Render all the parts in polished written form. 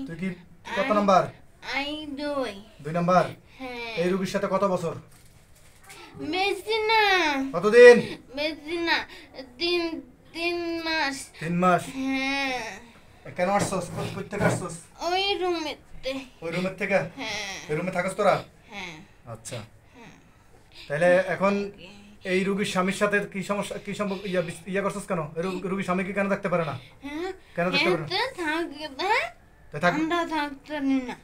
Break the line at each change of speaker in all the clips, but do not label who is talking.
তুই কি কত নাম্বার?
I
2 number.
হ্যাঁ।
এই রোগীর সাথে কত বছর?
বেশি না।
কতদিন?
বেশি না, 3 মাস।
3 মাস।
হ্যাঁ।
কেন আসছস? কই থেকে আসছস?
ওই রুমেতে।
ওই রুমের থেকে?
হ্যাঁ।
এই রুমে থাকস তোরা?
হ্যাঁ।
আচ্ছা। তাহলে এখন এই রোগীর স্বামীর সাথে কি সমস্যা, কি সম্পর্ক ইয়া করছস কেন? এই রোগীর স্বামী কি কেন থাকতে পারে না?
হ্যাঁ।
কেন থাকতে পারে না?
থাকবে।
তুই থাক।
আমরা থাকতে না।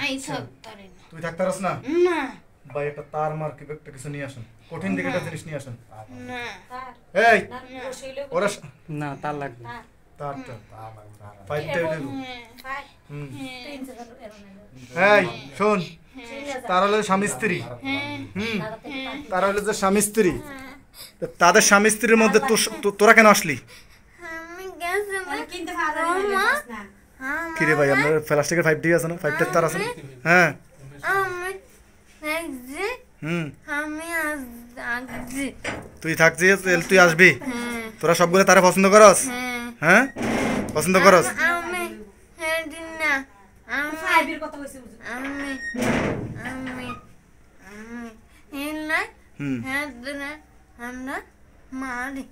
আই থাকতে না।
তুই থাকতে পারস না?
না।
ভাই একটা তার মার কি একটা কিছু নিয়ে আসেন, কঠিন দিকে একটা জিনিস নিয়ে আসেন।
না।
এই ওরা
না তার লাগবে।
তারটা ফাইটটা দেব। হুম।
হ্যাঁ।
এই শোন, তার হলো স্বামী স্ত্রী। হুম। তার হলো যে স্বামী স্ত্রী, তো তাদের স্বামী স্ত্রীর মধ্যে তোরা কেন আসলি?
আমি গেছিলাম
কিনতে পারবো না।
কি রে ভাই, আপনার প্লাস্টিকের 5D আছে না? 5 তার আছে না? হ্যাঁ।
আমি থাকছি।
হুম।
আমি আসছি।
তুই থাকছিস, তুই আসবি।
হ্যাঁ।
তোরা সবগুলো তারা পছন্দ করস?
হ্যাঁ।
হ্যাঁ, পছন্দ করস?
আমি হেডি না। আমি
ফাইভের কথা কইছে বুঝি।
আমি আমি আমি হেলা
হুম।
হেড না। আমরা মারি।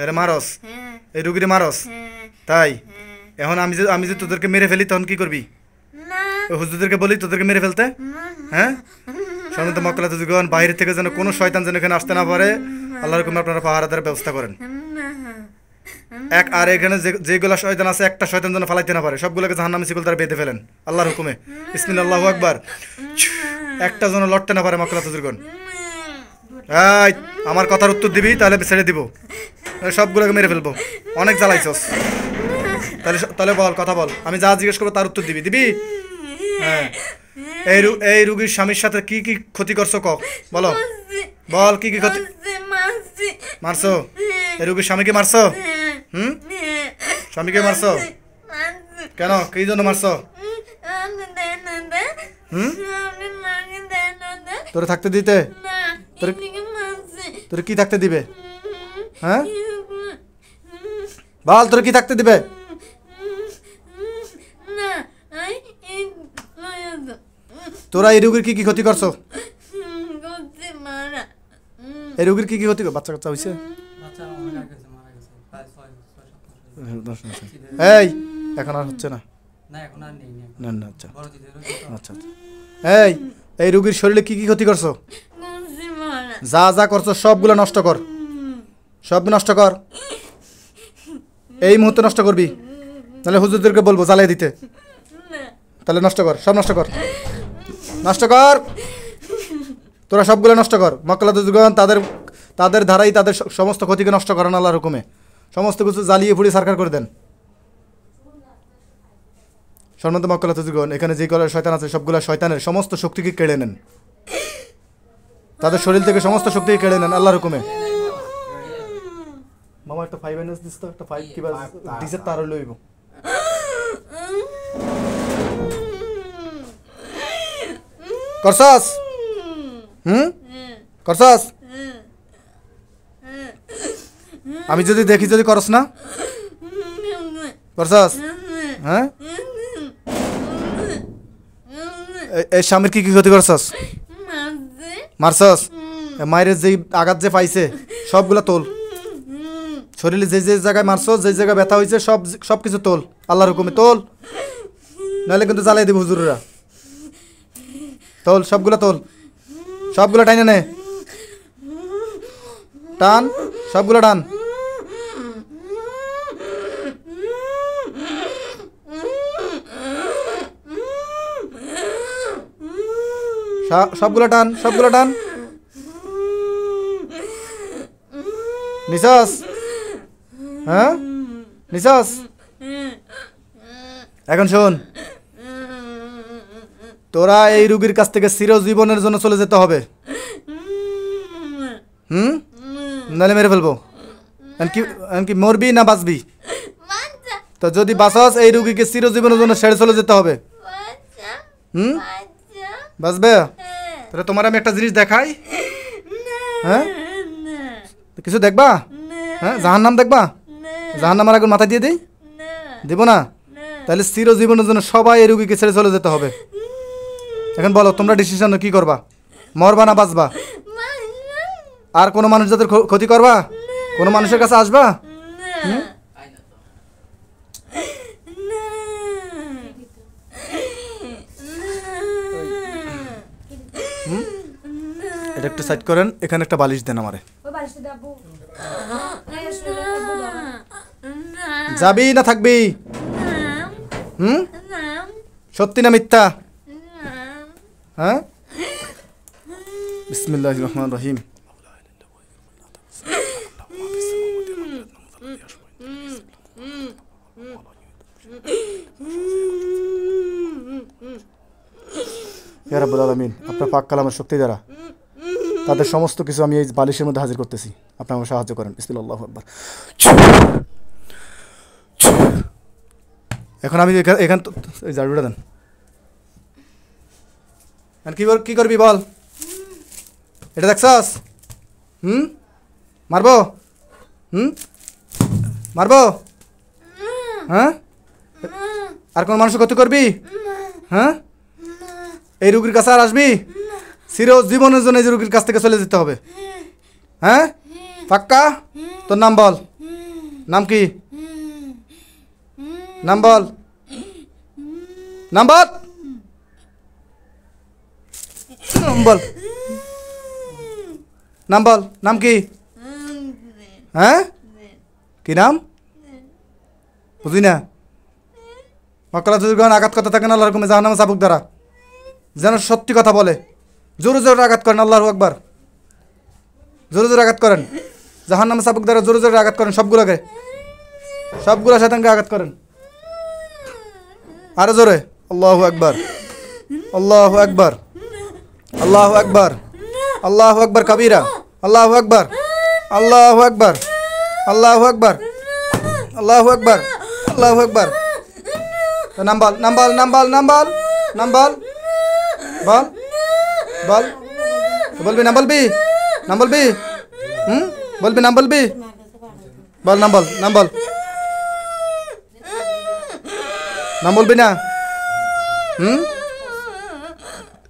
এরে মারস?
হ্যাঁ।
এই রুগীরে মারস?
হ্যাঁ।
তাই?
হ্যাঁ।
এখন আমি যে তোদেরকে মেরে ফেলি তখন কি করবি?
না।
ওই হুজুরদেরকে বলি তোদেরকে মেরে ফেলতে? হ্যাঁ, সামনে তো মক্কালাতে যুগন, বাইরে থেকে যেন কোনো শয়তান যেন এখানে আসতে না পারে, আল্লাহর হুকুমে আপনারা পাহারাদার ব্যবস্থা করেন। আর এখানে যেগুলা শয়তান আছে, একটা শয়তান যেন ফালাইতে না পারে, সবগুলোকে জাহান্নামী শিকল দ্বারা বেঁধে ফেলেন আল্লাহর হুকুমে। বিসমিল্লাহ, আল্লাহু আকবার। একটা যেন লড়তে না পারে মক্কালাতে যুগন। এই আমার কথার উত্তর দিবি, তাহলে ছেড়ে দিব, সবগুলোকে মেরে ফেলবো। অনেক জ্বালাইছস, তাহলে বল, কথা বল, আমি যা জিজ্ঞেস করবো তার উত্তর দিবি। দিবি? হ্যাঁ। এই রুগীর স্বামীর সাথে কি কি ক্ষতি করছো ক বলো, বল কি কি ক্ষতি মারছো? এই রুগীর স্বামীকে মারছো? হুম, স্বামীকে মারছো কেন? কি জন্য মারছো? হুম, তোরে থাকতে দিতে? তোরে কি থাকতে দিবে? হ্যাঁ বল, তোরে কি থাকতে দিবে? তোরা এই রোগীর কি কি ক্ষতি করছো? এই রোগীর কি কি ক্ষতি? বাচ্চা কাচ্চা হয়েছে?
বাচ্চা অনেক আগে গেছে, মারা গেছে প্রায় 6-7
এই এখন আর হচ্ছে না?
না এখন আর নেই।
না না, আচ্ছা
বড় দিদি
আচ্ছা আচ্ছা। এই রোগীর শরীরে কি কি ক্ষতি করছো? যা যা করছো সবগুলো নষ্ট কর, সব নষ্ট কর, এই মুহূর্তে নষ্ট করবি, তাহলে হুজুরদেরকে বলবো জ্বালিয়ে দিতে। তাহলে নষ্ট কর, সব নষ্ট কর, নষ্ট কর, তোরা সবগুলো নষ্ট কর। মক্কালাতে যুগন তাদের ধারাই তাদের সমস্ত ক্ষতিকে নষ্ট করেন আল্লাহর হুকুমে, সমস্ত কিছু জ্বালিয়ে পুড়িয়ে সারকার করে দেন। সম্মানিত মক্কালাতে যুগন, এখানে যে কলার শয়তান আছে সবগুলো শয়তানের সমস্ত শক্তিকে কেড়ে নেন, তাদের শরীর থেকে সমস্ত শক্তিকে কেড়ে নেন আল্লাহর হুকুমে। মামা একটা 5 এনএস দিস তো, একটা 5 কিবা ডিজের তার লইব। করছস? হুম, করছস? আমি যদি দেখি যদি করস না? করছস? হ্যাঁ, এই স্বামীর কি কি ক্ষতি করছস? মারছস? মায়ের যে আঘাত যে পাইছে সবগুলা তোল, শরীরে যে যে জায়গায় মারছস, যে জায়গায় ব্যথা হয়েছে সব কিছু তোল আল্লাহর হুকুমে, তোল, নাহলে কিন্তু জ্বালাই দেব হুজুররা। তোল, সবগুলা তোল, সবগুলা টাইনে নে, টান, সবগুলা টান। সবগুলা টান, সবগুলা টান। নিশ্বাস, হ্যাঁ নিশ্বাস। এখন শোন, তোরা এই রোগীর কাছ থেকে চিরজীবনের জন্য চলে যেতে হবে। হুম, নাহলে মেরে ফেলবো। এমনকি মরবি না বাঁচবি? তো যদি বাঁচস এই রোগীকে চিরজীবনের জন্য ছেড়ে চলে যেতে হবে। হুম, বাঁচবে? তাহলে তোমার আমি একটা জিনিস দেখাই। হ্যাঁ, কিছু দেখবা? হ্যাঁ, জাহান্নাম দেখবা? জাহান্নামের আগুন মাথায় দিয়ে দিই। দিব না? তাহলে চিরজীবনের জন্য সবাই এই রুগীকে ছেড়ে চলে যেতে হবে। এখন বলো তোমরা ডিসিশন কি করবা, মরবা না বাঁচবা? আর কোনো মানুষ যাদের ক্ষতি করবা, কোনো মানুষের কাছে আসবা? হুম? এটা একটু সাইড করেন, এখানে একটা বালিশ দেন আমারে।
ওই বালিশটা দে আব্বু। এই আসলে আব্বু দাও।
যাবি না থাকবি? হুম? সত্যি না মিথ্যা? হ্যাঁ? বিসমিল্লাহির রহমানির রহিম। ইয়া রাব্বুল আলামিন, আপনার পাক কালামের শক্তি দ্বারা তাদের সমস্ত কিছু আমি এই বালিশের মধ্যে হাজির করতেছি। আপনি আমাকে সাহায্য করেন। বিসমিল্লাহ, আল্লাহু আকবার। এখন আমি এখান এই ঝাড়ুটা দেন। কি করবি বল? এটা দেখছস? মারবো? মারবো? হ্যাঁ? আর কোন মানুষের ক্ষতি করবি? হ্যাঁ? এই রুগীর কাছে আর আসবি? চির জীবনের জন্য এই রুগীর কাছ থেকে চলে যেতে হবে। হ্যাঁ? পাক্কা? তোর নাম বল। নাম কি? নাম বল। নাম বল। নাম বল। নাম বল। নাম কি? হ্যাঁ? কি নাম? বুঝি না। মক্কালা যুগন আঘাত করতে থাকেন আল্লাহর হুকুমে জাহান্নামে চাবুক দ্বারা, যেন সত্যি কথা বলে। জোরে জোরে আঘাত করেন। আল্লাহু আকবার। জোরে জোরে আঘাত করেন। জাহান্নামে চাবুক দ্বারা জোরে জোরে আঘাত করেন সবগুলোকে। সবগুলো শয়তানকে আঘাত করেন। আরো জোরে। আল্লাহু আকবার। আল্লাহু আকবার। আল্লাহু আকবার। আল্লাহু আকবার কাবীরা। আল্লাহু আকবার। আল্লাহু আকবার। আল্লাহু আকবার। আল্লাহু আকবার। আল্লাহু আকবার। নাম বল, নাম বল, নাম বল, নাম বল, নাম বল, বল, বল। বলবি নাম বলবি? নাম বলবি? বলবি নাম বলবি? বল নাম বল, নাম বল। নাম বলবি না?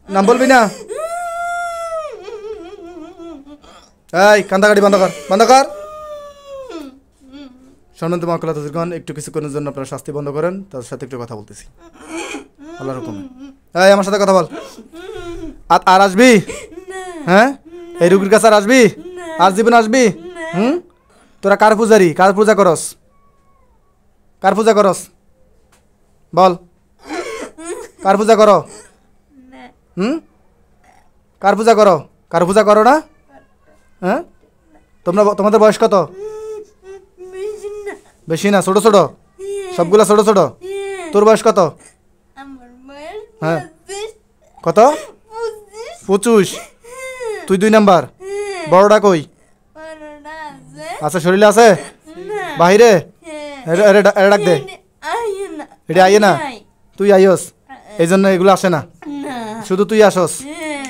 নাম বলবি না? এই কান্দাকাটি বন্ধ কর, বন্ধ কর। সম্মানিত মক্কালা তাজিরগণ, একটু কিছুক্ষণের জন্য আপনারা শাস্তি বন্ধ করেন, তার সাথে একটু কথা বলতেছি আল্লাহর হুকুমে। এই আমার সাথে কথা বল। আর আসবি? হ্যাঁ? এই রুগীর কাছে আর আসবি? আর জীবন আসবি? তোরা কার পূজারি? কার পূজা করস? কার পূজা করস? বল। কার পূজা করো? কার পূজা করো? কার পূজা করো না? হ্যাঁ? তোমাদের বয়স কত? বেশি না, ছোট ছোট সবগুলা, ছোট ছোট। তোর বয়স কত? হ্যাঁ কত? 25। তুই 2 নাম্বার। বড়টা কই? আচ্ছা শরীরে আছে? বাহিরে? ডাক দে। এটা আইয়ে না? তুই আইস, এই জন্য এগুলো আসে না, শুধু তুই আসস।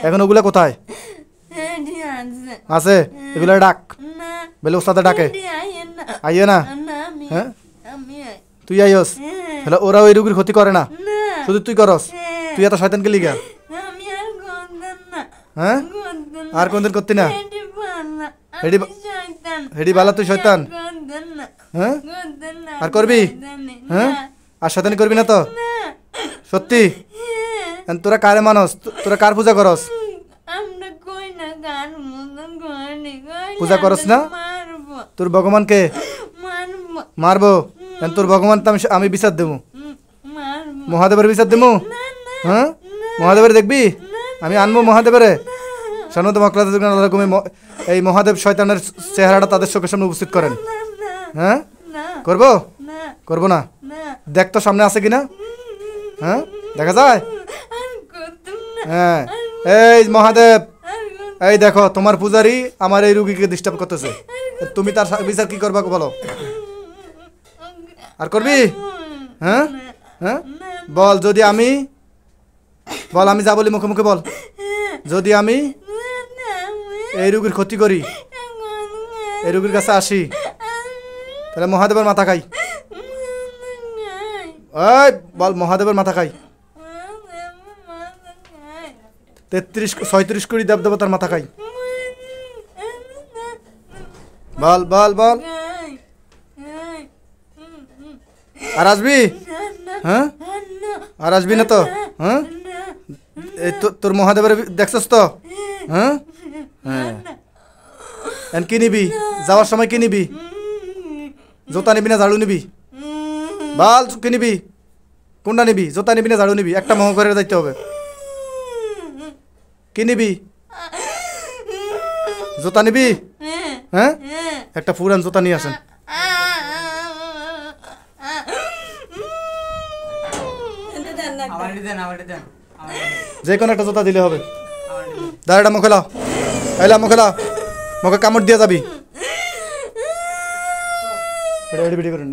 এখন ওগুলা কোথায় আছে? এগুলো ডাক, বলে ওস্তাদে ডাকে। আইয়ে না? হ্যাঁ তুই আইস, তাহলে ওরা ওই রুগীর ক্ষতি করে না, শুধু তুই করস। তুই এত শয়তানকে লিগা? হ্যাঁ আর কোনদিন করতি না? হেডি বালা তুই শয়তান। হ্যাঁ আর করবি? হ্যাঁ আর শয়তানি করবি না তো? সত্যি? তোরা কারে মানস? তোরা কার পূজা করস? পূজা করস না? তোর ভগবানকে মারবো? তোর ভগবান তো আমি বিচার দেবো, মহাদেবের বিচার দেবো। হ্যাঁ মহাদেবের দেখবি? আমি আনবো মহাদেবের। সম্মানিত মক্কালা তাজিরগণ, এই মহাদেব শয়তানের চেহারাটা তাদের চোখের সামনে উপস্থিত করেন। হ্যাঁ করবো? করবো না? দেখ তো সামনে আছে কিনা। হ্যাঁ দেখা যায়? হ্যাঁ এই মহাদেব, এই দেখো তোমার পূজারি আমার এই রুগীকে ডিস্টার্ব করতেছে, তুমি তার বিচার কি করবা বলো? আর করবি? হ্যাঁ হ্যাঁ বল। যদি আমি বল, আমি যা বলি মুখে মুখে বল। যদি আমি এই রুগীর ক্ষতি করি, এই রুগীর কাছে আসি, তাহলে মহাদেবের মাথা খাই। এই বল মহাদেবের মাথা খাই 33-36 কোটি দেব দেবতার মাথা খাই বল বল বল আর আসবি হ্যাঁ আর আসবি না তো হ্যাঁ এই তোর মহাদেবের দেখছস তো হ্যাঁ হ্যাঁ এন কি নিবি যাওয়ার সময় কি নিবি জোতা নিবি না ঝাড়ু নিবি বল কি নিবি কোনটা নিবি জোতা নিবি না ঝাড়ু নিবি একটা মহ করে যাইতে হবে কি নিবি জোতা নিবি হ্যাঁ একটা পুরান জোতা নিয়ে আসেন
আমার দেন আমার দেন
যে কোনো একটা জোতা দিলে হবে
আমার দেন
দাঁড়াটা মুখে লাও এলা মুখে লাও মুখে কামড় দিয়ে যাবি এডি করেন